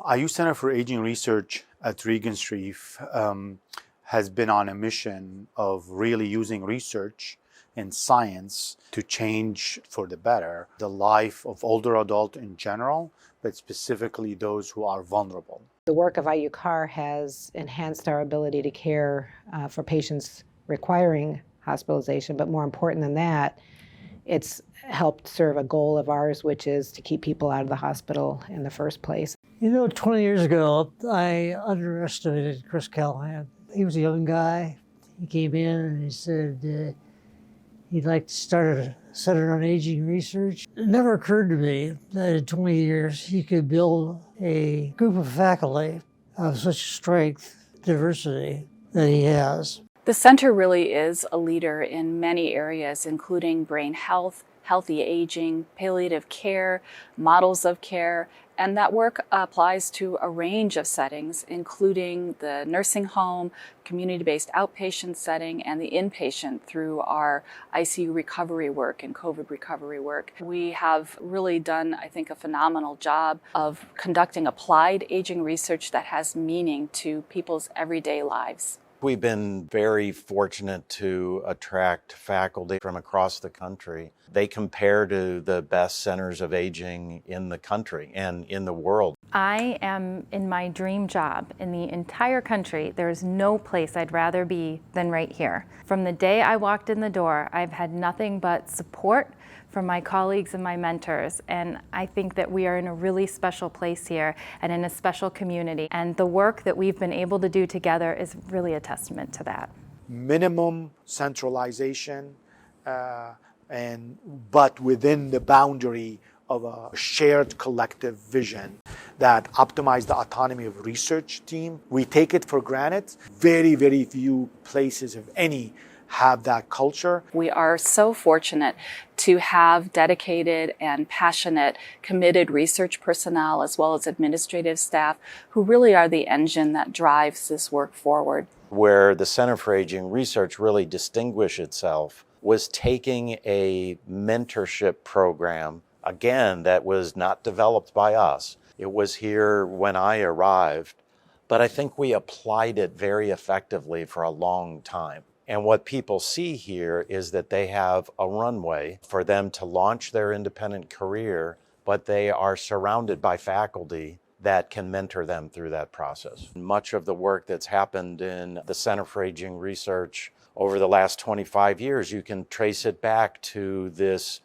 IU Center for Aging Research at Regenstrief has been on a mission of really using research and science to change for the better the life of older adults in general, but specifically those who are vulnerable. The work of IUCAR has enhanced our ability to care for patients requiring hospitalization, but more important than that, it's helped serve a goal of ours, which is to keep people out of the hospital in the first place. 20 years ago, I underestimated Chris Callahan. He was a young guy. He came in and he said he'd like to start a center on aging research. It never occurred to me that in 20 years he could build a group of faculty of such strength, diversity that he has. The center really is a leader in many areas, including brain health, healthy aging, palliative care, models of care, and that work applies to a range of settings, including the nursing home, community-based outpatient setting, and the inpatient through our ICU recovery work and COVID recovery work. We have really done, I think, a phenomenal job of conducting applied aging research that has meaning to people's everyday lives. We've been very fortunate to attract faculty from across the country. They compare to the best centers of aging in the country and in the world. I am in my dream job in the entire country. There's no place I'd rather be than right here. From the day I walked in the door, I've had nothing but support from my colleagues and my mentors, and I think that we are in a really special place here and in a special community, and the work that we've been able to do together is really a testament to that. Minimum centralization, but within the boundary of a shared collective vision that optimize the autonomy of research team. We take it for granted. Very, very few places, if any, have that culture. We are so fortunate to have dedicated and passionate, committed research personnel as well as administrative staff who really are the engine that drives this work forward. Where the Center for Aging Research really distinguished itself was taking a mentorship program, again, that was not developed by us. It was here when I arrived, but I think we applied it very effectively for a long time. And what people see here is that they have a runway for them to launch their independent career, but they are surrounded by faculty that can mentor them through that process. Much of the work that's happened in the Center for Aging Research over the last 25 years, you can trace it back to this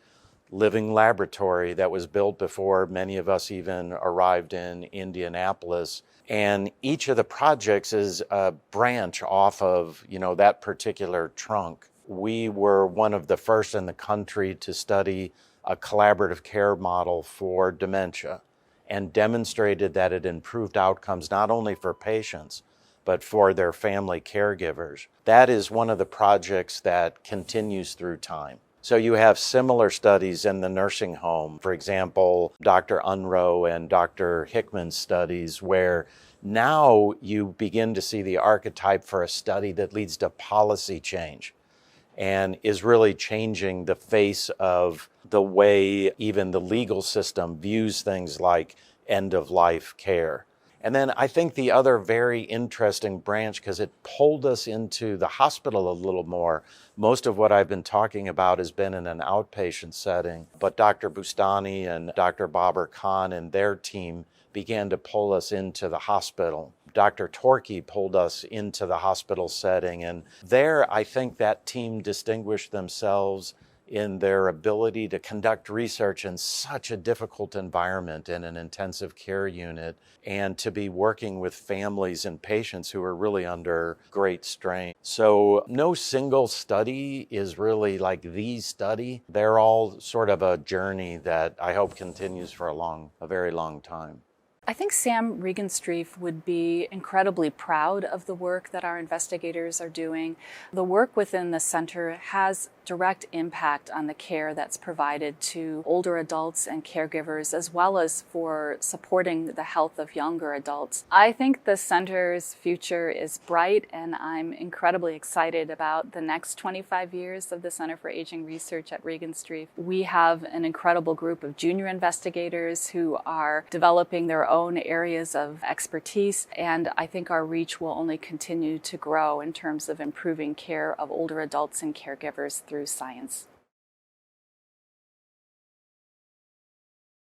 living laboratory that was built before many of us even arrived in Indianapolis. And each of the projects is a branch off of, that particular trunk. We were one of the first in the country to study a collaborative care model for dementia and demonstrated that it improved outcomes not only for patients, but for their family caregivers. That is one of the projects that continues through time. So you have similar studies in the nursing home. For example, Dr. Unroe and Dr. Hickman's studies, where now you begin to see the archetype for a study that leads to policy change and is really changing the face of the way even the legal system views things like end-of-life care. And then I think the other very interesting branch, because it pulled us into the hospital a little more. Most of what I've been talking about has been in an outpatient setting, but Dr. Bustani and Dr. Babar Khan and their team began to pull us into the hospital. Dr. Torkey pulled us into the hospital setting, and there I think that team distinguished themselves in their ability to conduct research in such a difficult environment in an intensive care unit and to be working with families and patients who are really under great strain. So no single study is really like the study. They're all sort of a journey that I hope continues for a very long time. I think Sam Regenstrief would be incredibly proud of the work that our investigators are doing. The work within the center has direct impact on the care that's provided to older adults and caregivers, as well as for supporting the health of younger adults. I think the center's future is bright, and I'm incredibly excited about the next 25 years of the Center for Aging Research at Regenstrief. We have an incredible group of junior investigators who are developing their own areas of expertise, and I think our reach will only continue to grow in terms of improving care of older adults and caregivers through science.